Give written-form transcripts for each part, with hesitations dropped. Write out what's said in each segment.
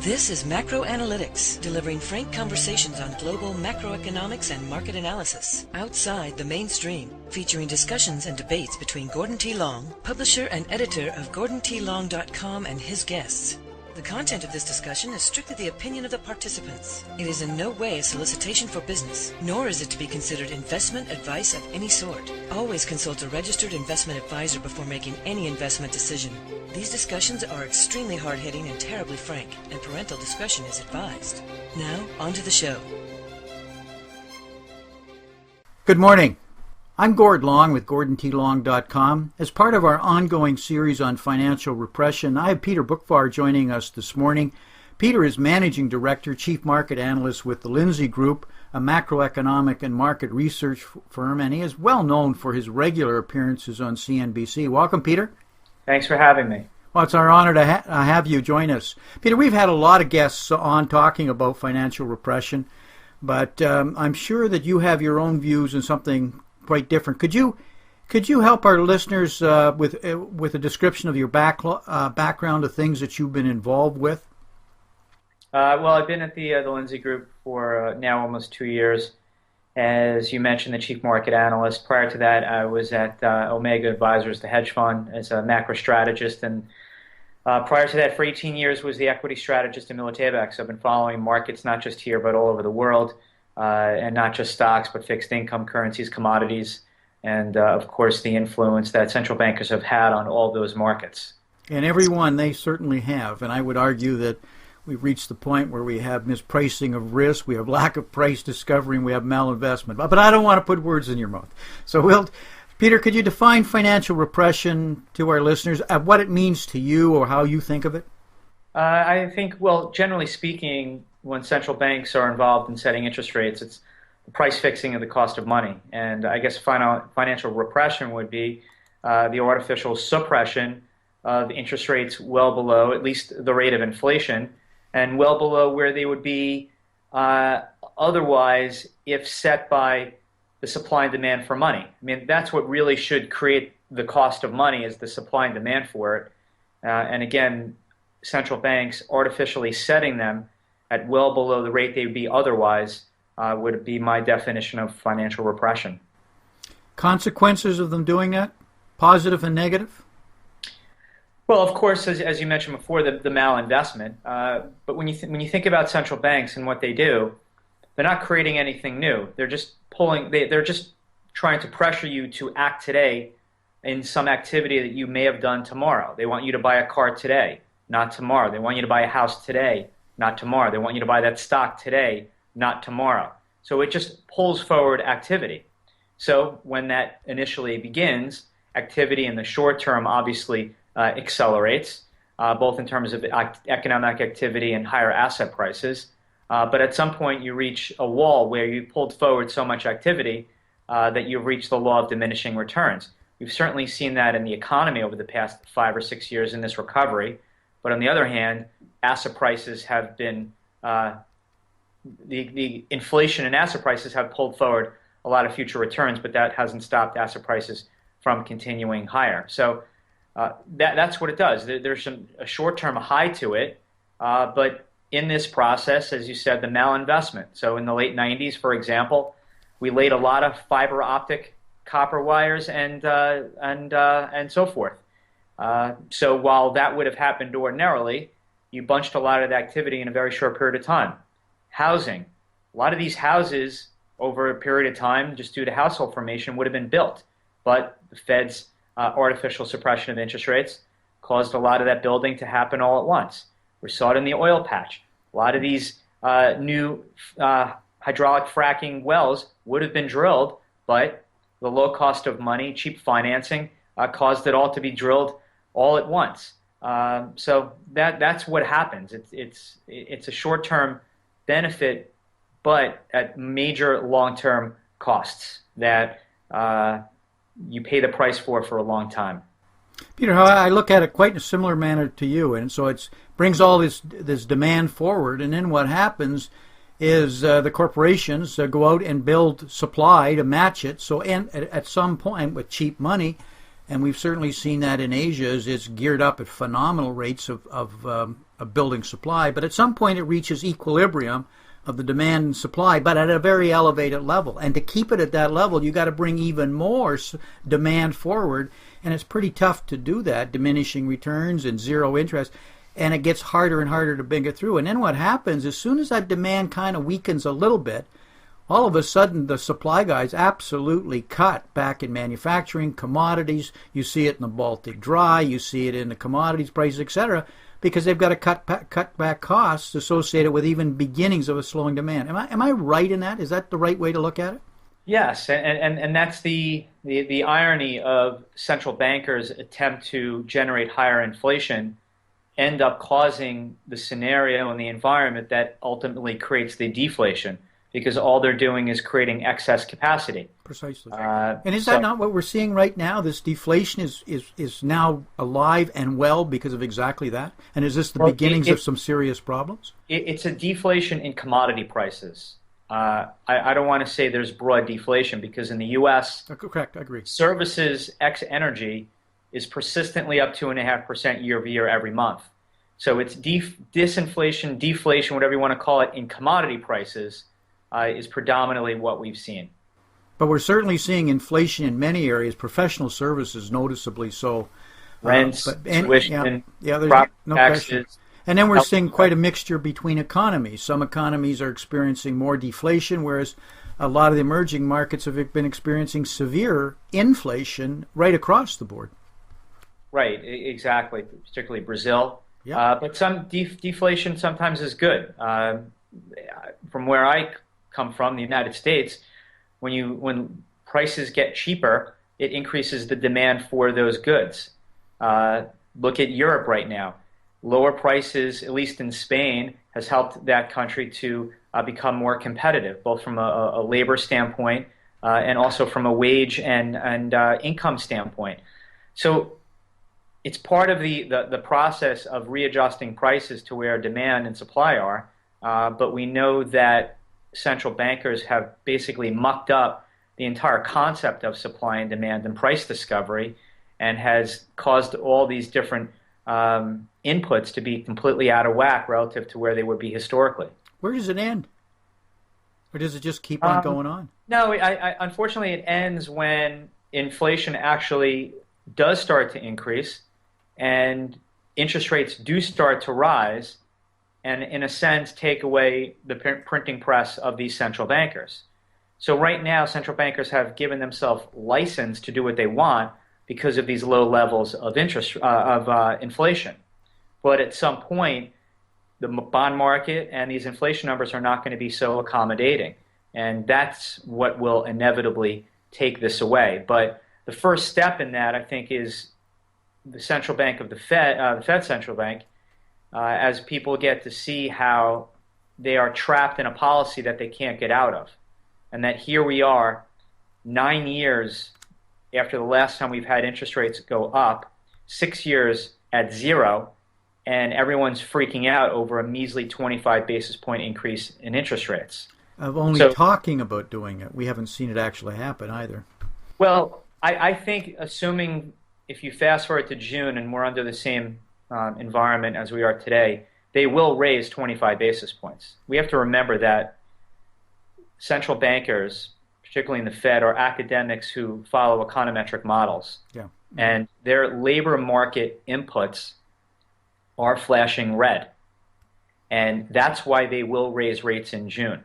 This is Macro Analytics, delivering frank conversations on global macroeconomics and market analysis, outside the mainstream, featuring discussions and debates between Gordon T. Long, publisher and editor of GordonTLong.com, and his guests. The content of this discussion is strictly the opinion of the participants. It is in no way a solicitation for business, nor is it to be considered investment advice of any sort. Always consult a registered investment advisor before making any investment decision. These discussions are extremely hard-hitting and terribly frank, and parental discretion is advised. Now, on to the show. Good morning. I'm Gord Long with GordonTLong.com. As part of our ongoing series on financial repression, I have Peter Boockvar joining us this morning. Peter is Managing Director, Chief Market Analyst with the Lindsay Group, a macroeconomic and market research firm, and he is well known for his regular appearances on CNBC. Welcome, Peter. Thanks for having me. Well, it's our honor to have you join us. Peter, we've had a lot of guests on talking about financial repression, but I'm sure that you have your own views and something quite different. Could you help our listeners with a description of your background, of things that you've been involved with? Well, I've been at the Lindsay Group for now almost 2 years. As you mentioned, the chief market analyst. Prior to that, I was at Omega Advisors, the hedge fund, as a macro strategist, and prior to that, for 18 years, was the equity strategist in Militabex. So I've been following markets not just here but all over the world. And not just stocks, but fixed income, currencies, commodities, and of course the influence that central bankers have had on all those markets. And everyone, they certainly have. And I would argue that we've reached the point where we have mispricing of risk, we have lack of price discovery, and we have malinvestment. But I don't want to put words in your mouth. So, Peter, could you define financial repression to our listeners, what it means to you or how you think of it? I think, well, generally speaking, when central banks are involved in setting interest rates, it's the price fixing of the cost of money. And I guess financial repression would be the artificial suppression of interest rates well below at least the rate of inflation and well below where they would be otherwise if set by the supply and demand for money. I mean, that's what really should create the cost of money, is the supply and demand for it. And again, central banks artificially setting them at well below the rate they would be otherwise would be my definition of financial repression. Consequences of them doing that, positive and negative? Well, of course, as you mentioned before, the malinvestment. But when you think about central banks and what they do, they're not creating anything new. They're just they're just trying to pressure you to act today in some activity that you may have done tomorrow. They want you to buy a car today, not tomorrow. They want you to buy a house today, not tomorrow. They want you to buy that stock today, not tomorrow. So it just pulls forward activity. So when that initially begins, activity in the short term obviously accelerates, both in terms of economic activity and higher asset prices. But at some point you reach a wall where you pulled forward so much activity that you've reached the law of diminishing returns. We've certainly seen that in the economy over the past 5 or 6 years in this recovery. But on the other hand, asset prices have been, the inflation in asset prices have pulled forward a lot of future returns, but that hasn't stopped asset prices from continuing higher. So that's what it does. There's a short-term high to it, but in this process, as you said, the malinvestment. So in the late 90s, for example, we laid a lot of fiber optic copper wires and so forth. So while that would have happened ordinarily, you bunched a lot of the activity in a very short period of time. Housing. A lot of these houses over a period of time, just due to household formation, would have been built. But the Fed's artificial suppression of interest rates caused a lot of that building to happen all at once. We saw it in the oil patch. A lot of these new hydraulic fracking wells would have been drilled, but the low cost of money, cheap financing, caused it all to be drilled all at once. So that's what happens. It's a short-term benefit, but at major long-term costs that you pay the price for a long time. Peter, I look at it quite in a similar manner to you, and so it brings all this demand forward, and then what happens is the corporations go out and build supply to match it. So and at some point with cheap money, and we've certainly seen that in Asia, as it's geared up at phenomenal rates of of building supply, but at some point it reaches equilibrium of the demand and supply, but at a very elevated level. And to keep it at that level, you got to bring even more demand forward, and it's pretty tough to do that, diminishing returns and zero interest, and it gets harder and harder to bring it through. And then what happens, as soon as that demand kind of weakens a little bit, all of a sudden the supply guys absolutely cut back in manufacturing, commodities. You see it in the Baltic Dry, you see it in the commodities prices, etc., because they've got to cut back costs associated with even beginnings of a slowing demand. Am I right in that? Is that the right way to look at it? Yes, and that's the irony of central bankers' attempt to generate higher inflation end up causing the scenario and the environment that ultimately creates the deflation, because all they're doing is creating excess capacity. Precisely. And is that not what we're seeing right now? This deflation is now alive and well because of exactly that? And is this the beginnings of some serious problems? It's a deflation in commodity prices. I don't want to say there's broad deflation, because in the U.S., correct, I agree. Services ex energy is persistently up 2.5% year over year every month. So it's disinflation, deflation, whatever you want to call it, in commodity prices is predominantly what we've seen. But we're certainly seeing inflation in many areas, professional services noticeably so. Rents, tuition, there's no taxes. question. And then we're seeing quite a mixture between economies. Some economies are experiencing more deflation, whereas a lot of the emerging markets have been experiencing severe inflation right across the board. Right, exactly, particularly Brazil. Yeah. But some deflation sometimes is good. From where I come from, the United States, when prices get cheaper, it increases the demand for those goods. Look at Europe right now. Lower prices, at least in Spain, has helped that country to become more competitive, both from a labor standpoint and also from a wage and income standpoint. So it's part of the process of readjusting prices to where demand and supply are, but we know that central bankers have basically mucked up the entire concept of supply and demand and price discovery, and has caused all these different inputs to be completely out of whack relative to where they would be historically. Where does it end? Or does it just keep on going on? No, unfortunately it ends when inflation actually does start to increase and interest rates do start to rise, and in a sense take away the printing press of these central bankers. So right now central bankers have given themselves license to do what they want because of these low levels of inflation. But at some point, the bond market and these inflation numbers are not going to be so accommodating, and that's what will inevitably take this away. But the first step in that, I think, is the central bank of the Fed central bank, as people get to see how they are trapped in a policy that they can't get out of, and that here we are, 9 years after the last time we've had interest rates go up, 6 years at zero, and everyone's freaking out over a measly 25 basis point increase in interest rates. Of only talking about doing it. We haven't seen it actually happen either. Well, I think, assuming if you fast forward to June and we're under the same environment as we are today, they will raise 25 basis points. We have to remember that central bankers, particularly in the Fed, are academics who follow econometric models. Yeah. And their labor market inputs are flashing red. And that's why they will raise rates in June.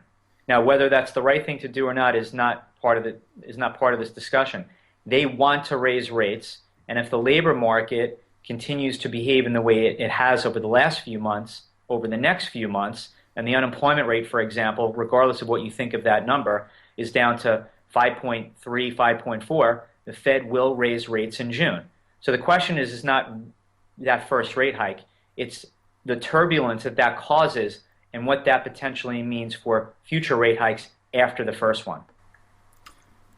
Now, whether that's the right thing to do or not is not part of this discussion. They want to raise rates, and if the labor market continues to behave in the way it has over the last few months, over the next few months, and the unemployment rate, for example, regardless of what you think of that number, is down to 5.3, 5.4, the Fed will raise rates in June. So the question is not that first rate hike, it's the turbulence that causes and what that potentially means for future rate hikes after the first one.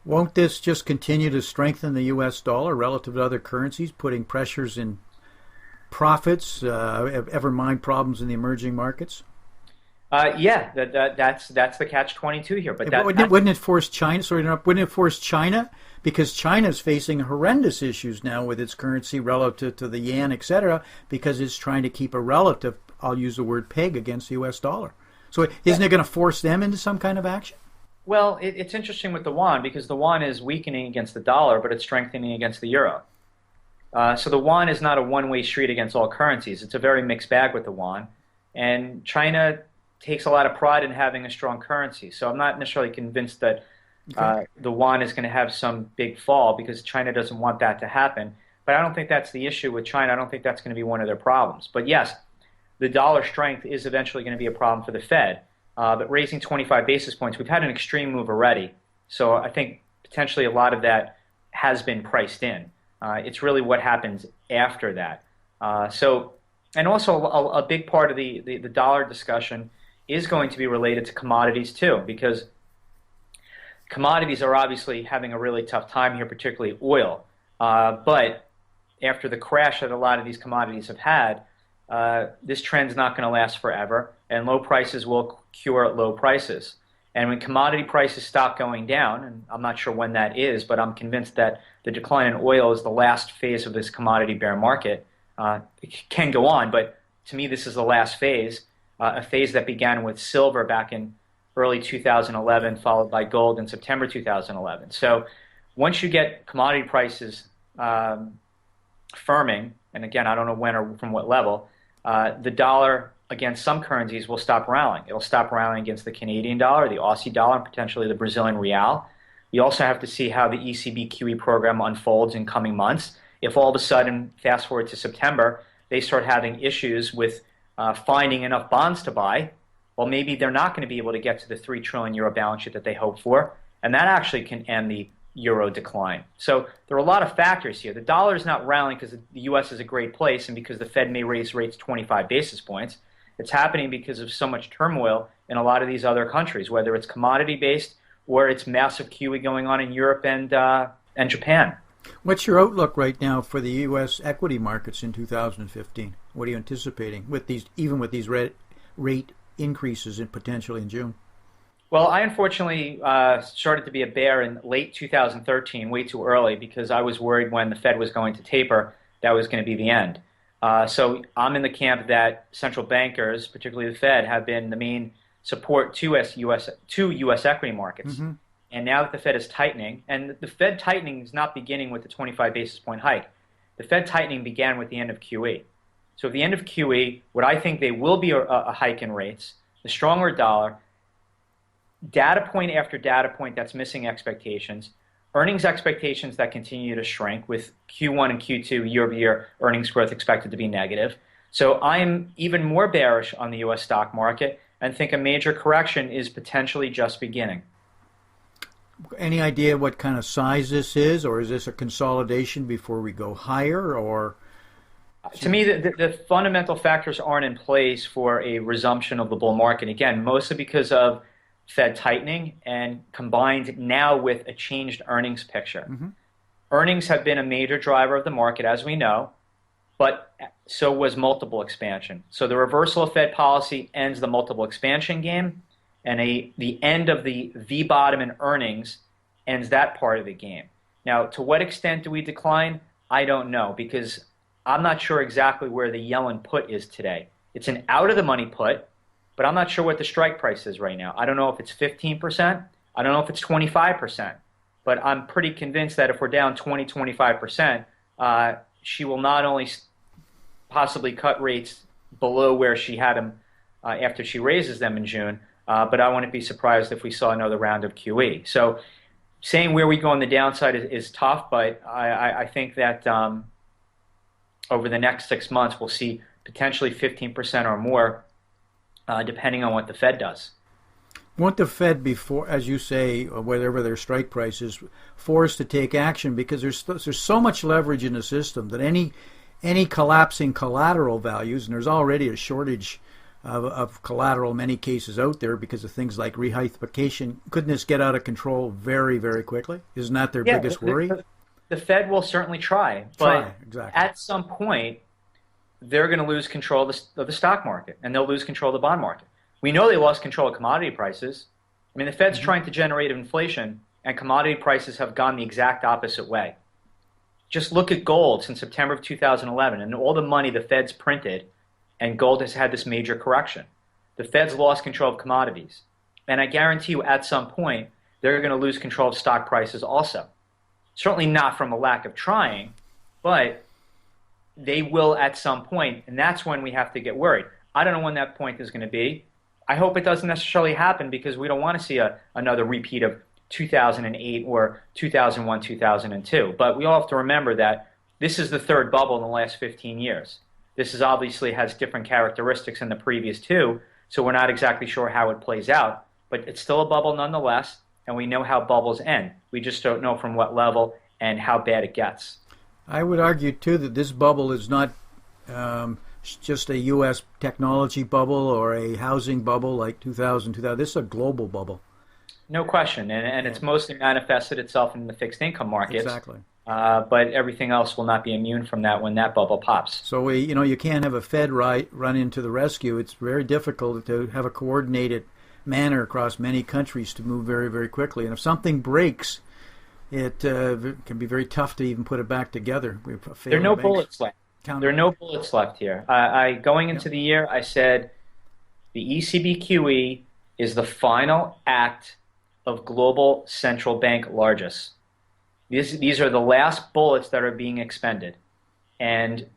Won't this just continue to strengthen the U.S. dollar relative to other currencies, putting pressures in profits, ever mind problems in the emerging markets? Yeah, that's the catch-22 here. But wouldn't it force China? Wouldn't it force China? Because China's facing horrendous issues now with its currency relative to the yen, etc., because it's trying to keep a relative I'll use the word peg against the U.S. dollar. So isn't it going to force them into some kind of action? Well, it's interesting with the yuan because the yuan is weakening against the dollar, but it's strengthening against the euro. So the yuan is not a one-way street against all currencies. It's a very mixed bag with the yuan. And China takes a lot of pride in having a strong currency. So I'm not necessarily convinced that the yuan is going to have some big fall because China doesn't want that to happen. But I don't think that's the issue with China. I don't think that's going to be one of their problems. But yes, the dollar strength is eventually going to be a problem for the Fed. But raising 25 basis points, we've had an extreme move already. So I think potentially a lot of that has been priced in. It's really what happens after that. And also a big part of the dollar discussion is going to be related to commodities too, because commodities are obviously having a really tough time here, particularly oil. But after the crash that a lot of these commodities have had, this trend's not going to last forever, and low prices will cure low prices. And when commodity prices stop going down, and I'm not sure when that is, but I'm convinced that the decline in oil is the last phase of this commodity bear market. It can go on, but to me this is the last phase, a phase that began with silver back in early 2011, followed by gold in September 2011. So once you get commodity prices firming, and again, I don't know when or from what level, the dollar against some currencies will stop rallying. It'll stop rallying against the Canadian dollar, the Aussie dollar, and potentially the Brazilian real. We also have to see how the ECB QE program unfolds in coming months. If all of a sudden, fast forward to September, they start having issues with finding enough bonds to buy, well, maybe they're not going to be able to get to the 3 trillion euro balance sheet that they hope for, and that actually can end the euro decline. So there are a lot of factors here. The dollar is not rallying because the U.S. is a great place and because the Fed may raise rates 25 basis points. It's happening because of so much turmoil in a lot of these other countries, whether it's commodity-based or it's massive QE going on in Europe and Japan. What's your outlook right now for the U.S. equity markets in 2015? What are you anticipating with these, even with these rate increases potentially in June? Well, I unfortunately started to be a bear in late 2013, way too early, because I was worried when the Fed was going to taper that was going to be the end. So I'm in the camp that central bankers, particularly the Fed, have been the main support to U.S. equity markets. Mm-hmm. And now that the Fed is tightening, and the Fed tightening is not beginning with the 25 basis point hike. The Fed tightening began with the end of QE. So at the end of QE, what I think they will be a hike in rates, the stronger dollar, data point after data point that's missing expectations, earnings expectations that continue to shrink with Q1 and Q2 year-over-year earnings growth expected to be negative. So I'm even more bearish on the U.S. stock market and think a major correction is potentially just beginning. Any idea what kind of size this is, or is this a consolidation before we go higher? Or to me, the fundamental factors aren't in place for a resumption of the bull market. Again, mostly because of Fed tightening and combined now with a changed earnings picture. Mm-hmm. Earnings have been a major driver of the market, as we know, but so was multiple expansion. So the reversal of Fed policy ends the multiple expansion game, and the end of the V-bottom in earnings ends that part of the game. Now, to what extent do we decline? I don't know, because I'm not sure exactly where the Yellen put is today. It's an out-of-the-money put, but I'm not sure what the strike price is right now. I don't know if it's 15%. I don't know if it's 25%. But I'm pretty convinced that if we're down 20, 25%, she will not only possibly cut rates below where she had them after she raises them in June, but I wouldn't be surprised if we saw another round of QE. So saying where we go on the downside is tough, but I think that over the next 6 months we'll see potentially 15% or more, depending on what the Fed does. Won't the Fed be, as you say, whatever their strike price is, forced to take action because there's so much leverage in the system that any collapsing collateral values, and there's already a shortage of collateral in many cases out there because of things like rehypothecation, couldn't this get out of control very, very quickly? Isn't that their biggest worry? The Fed will certainly try, but exactly. At some point, they're going to lose control of the stock market, and they'll lose control of the bond market. We know they lost control of commodity prices. I mean, the Fed's trying to generate inflation, and commodity prices have gone the exact opposite way. Just look at gold since September of 2011, and all the money the Fed's printed and gold has had this major correction. The Fed's lost control of commodities. And I guarantee you at some point, they're going to lose control of stock prices also. Certainly not from a lack of trying, but they will at some point, and that's when we have to get worried. I don't know when that point is going to be. I hope it doesn't necessarily happen because we don't want to see another repeat of 2008 or 2001, 2002. But we all have to remember that this is the third bubble in the last 15 years. This is obviously has different characteristics than the previous two, so we're not exactly sure how it plays out. But it's still a bubble nonetheless, and we know how bubbles end. We just don't know from what level and how bad it gets. I would argue, too, that this bubble is not just a U.S. technology bubble or a housing bubble like 2000. This is a global bubble. No question, and it's mostly manifested itself in the fixed income markets. Exactly. But everything else will not be immune from that when that bubble pops. So you can't have a Fed run into the rescue. It's very difficult to have a coordinated manner across many countries to move very, very quickly. And if something breaks, it can be very tough to even put it back together. There are no bullets left. There are no bullets left here. Going into the year, I said the ECB QE is the final act of global central bank largesse. These are the last bullets that are being expended. And,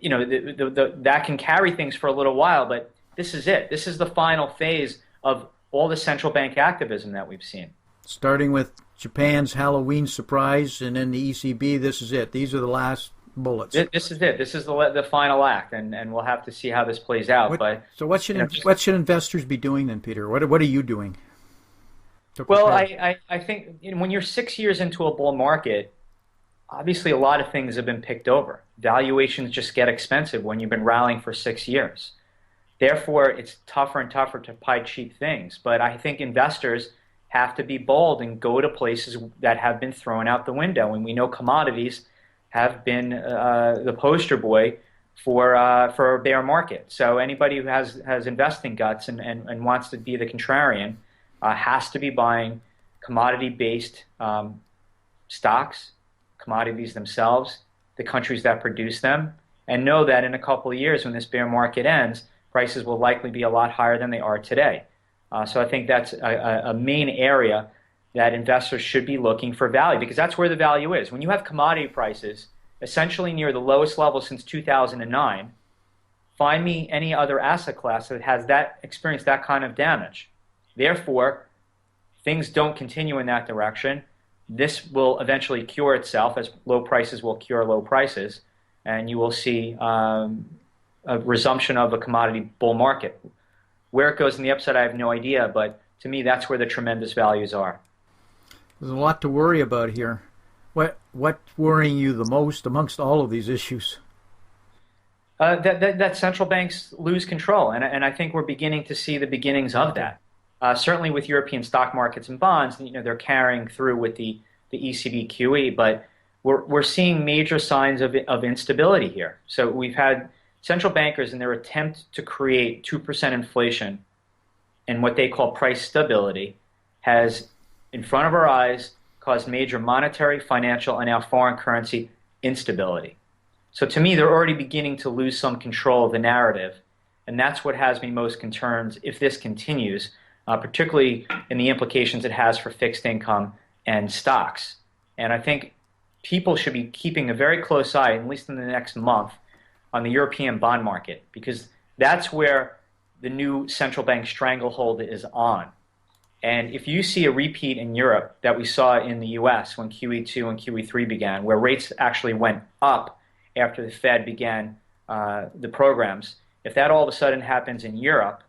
that can carry things for a little while, but this is it. This is the final phase of all the central bank activism that we've seen. Starting with Japan's Halloween surprise and then the ECB, this is it. These are the last bullets. This is it. This is the final act, and we'll have to see how this plays out. So what should investors be doing then, Peter? What are you doing? Well, I think when you're 6 years into a bull market, obviously a lot of things have been picked over. Valuations just get expensive when you've been rallying for 6 years. Therefore, it's tougher and tougher to buy cheap things. But I think investors have to be bold and go to places that have been thrown out the window. And we know commodities have been the poster boy for a bear market. So anybody who has investing guts and wants to be the contrarian has to be buying commodity-based stocks, commodities themselves, the countries that produce them, and know that in a couple of years when this bear market ends, prices will likely be a lot higher than they are today. So I think that's a main area that investors should be looking for value, because that's where the value is. When you have commodity prices essentially near the lowest level since 2009, find me any other asset class that has experienced that kind of damage. Therefore, things don't continue in that direction. This will eventually cure itself, as low prices will cure low prices, and you will see a resumption of a commodity bull market. Where it goes in the upside, I have no idea, but to me, that's where the tremendous values are. There's a lot to worry about here. What's worrying you the most amongst all of these issues? That central banks lose control, and I think we're beginning to see the beginnings of that. Certainly with European stock markets and bonds, they're carrying through with the ECB QE, but we're seeing major signs of instability here. So we've had central bankers in their attempt to create 2% inflation and what they call price stability has, in front of our eyes, caused major monetary, financial, and now foreign currency instability. So to me, they're already beginning to lose some control of the narrative, and that's what has me most concerned if this continues, particularly in the implications it has for fixed income and stocks. And I think people should be keeping a very close eye, at least in the next month, on the European bond market, because that's where the new central bank stranglehold is on. And if you see a repeat in Europe that we saw in the US when QE2 and QE3 began, where rates actually went up after the Fed began the programs, if that all of a sudden happens in Europe,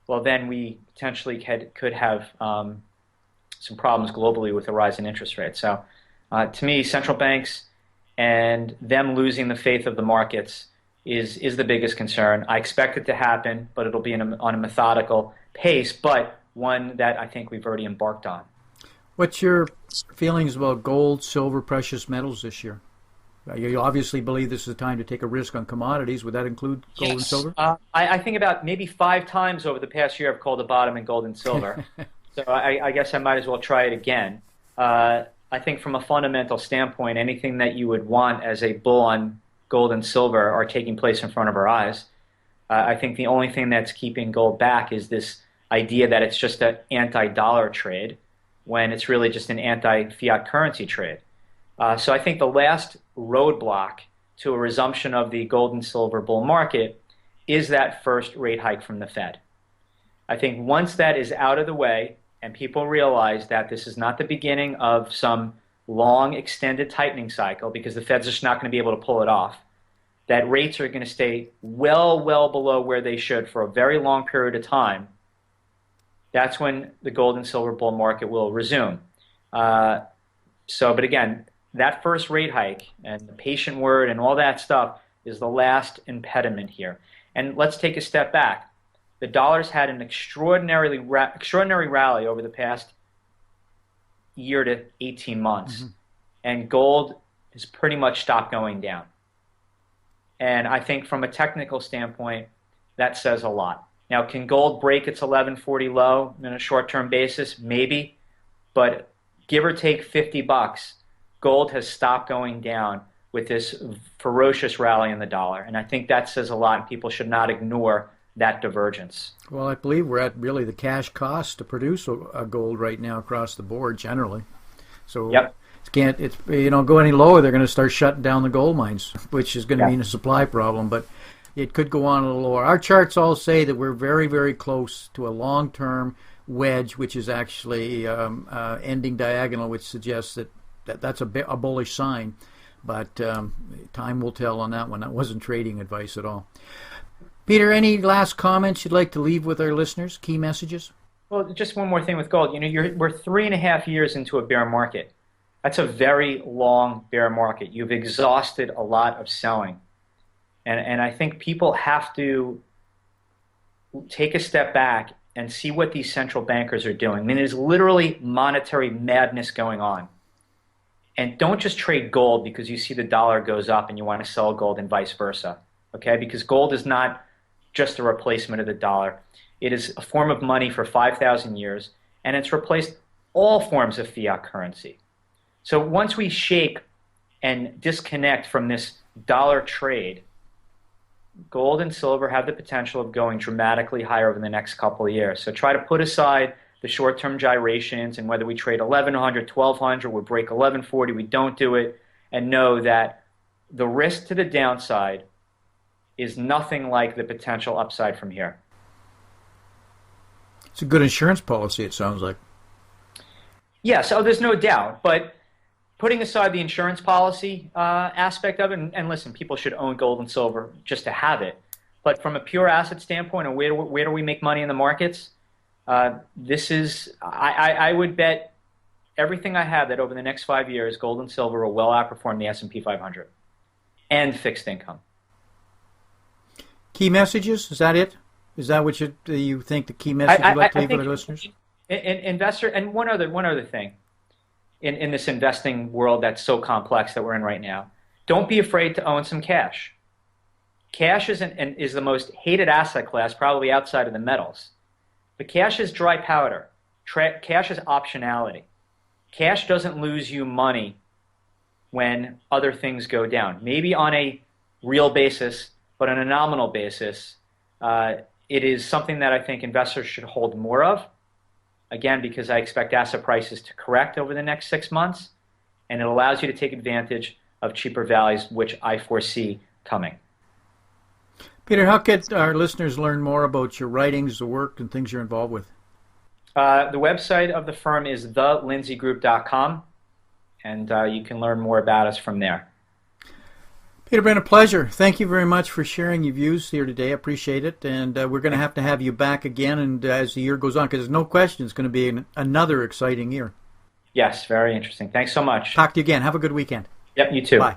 well, then we potentially could have some problems globally with the rise in interest rates. So to me, central banks and them losing the faith of the markets is the biggest concern. I expect it to happen, but it'll be on a methodical pace, but one that I think we've already embarked on. What's your feelings about gold, silver, precious metals this year? You obviously believe this is a time to take a risk on commodities. Would that include gold and silver? I think about maybe 5 times over the past year I've called the bottom in gold and silver. So I guess I might as well try it again. I think from a fundamental standpoint, anything that you would want as a bull on gold and silver are taking place in front of our eyes. I think the only thing that's keeping gold back is this idea that it's just an anti-dollar trade when it's really just an anti-fiat currency trade. So I think the last roadblock to a resumption of the gold and silver bull market is that first rate hike from the Fed. I think once that is out of the way and people realize that this is not the beginning of some long extended tightening cycle, because the Fed's just not going to be able to pull it off, that rates are going to stay well below where they should for a very long period of time, that's when the gold and silver bull market will resume. But again, that first rate hike and the patient word and all that stuff is the last impediment here. And let's take a step back. The dollar's had an extraordinary rally over the past year to 18 months, and gold has pretty much stopped going down. And I think from a technical standpoint, that says a lot. Now, can gold break its 1140 low on a short-term basis? Maybe, but give or take $50, gold has stopped going down with this ferocious rally in the dollar. And I think that says a lot, and people should not ignore that divergence. Well, I believe we're at really the cash cost to produce a gold right now across the board generally. So it's go any lower, they're going to start shutting down the gold mines, which is going to mean a supply problem. But it could go on a little lower. Our charts all say that we're very, very close to a long-term wedge, which is actually ending diagonal, which suggests that's a bullish sign. But time will tell on that one. That wasn't trading advice at all. Peter, any last comments you'd like to leave with our listeners? Key messages? Well, just one more thing with gold. We're 3.5 years into a bear market. That's a very long bear market. You've exhausted a lot of selling. And I think people have to take a step back and see what these central bankers are doing. I mean, there's literally monetary madness going on. And don't just trade gold because you see the dollar goes up and you want to sell gold and vice versa. Okay? Because gold is not just a replacement of the dollar. It is a form of money for 5,000 years, and it's replaced all forms of fiat currency. So once we shake and disconnect from this dollar trade, gold and silver have the potential of going dramatically higher over the next couple of years. So try to put aside the short-term gyrations and whether we trade 1100, 1200, we break 1140, we don't do it, and know that the risk to the downside is nothing like the potential upside from here. It's a good insurance policy, it sounds like. Yes, there's no doubt. But putting aside the insurance policy aspect of it, and listen, people should own gold and silver just to have it. But from a pure asset standpoint, and where do we make money in the markets? I would bet everything I have that over the next 5 years, gold and silver will well outperform the S&P 500 and fixed income. Key messages? Is that it? Is that what you think the key message you'd like to leave with our listeners? Investor, and one other thing in this investing world that's so complex that we're in right now, don't be afraid to own some cash. Cash is the most hated asset class probably outside of the metals. But cash is dry powder. Cash is optionality. Cash doesn't lose you money when other things go down. Maybe on a real basis, but on a nominal basis, it is something that I think investors should hold more of. Again, because I expect asset prices to correct over the next 6 months, and it allows you to take advantage of cheaper values, which I foresee coming. Peter, how could our listeners learn more about your writings, the work, and things you're involved with? The website of the firm is thelindsay.com, and you can learn more about us from there. Peter, been a pleasure. Thank you very much for sharing your views here today. I appreciate it. And we're going to have you back again and as the year goes on, because there's no question it's going to be another exciting year. Yes, very interesting. Thanks so much. Talk to you again. Have a good weekend. Yep, you too. Bye.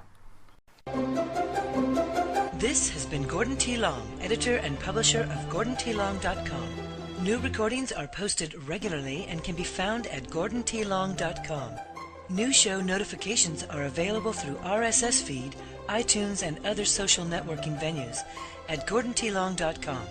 This has been Gordon T. Long, editor and publisher of GordonTLong.com. New recordings are posted regularly and can be found at GordonTLong.com. New show notifications are available through RSS feed, iTunes, and other social networking venues at GordonTLong.com.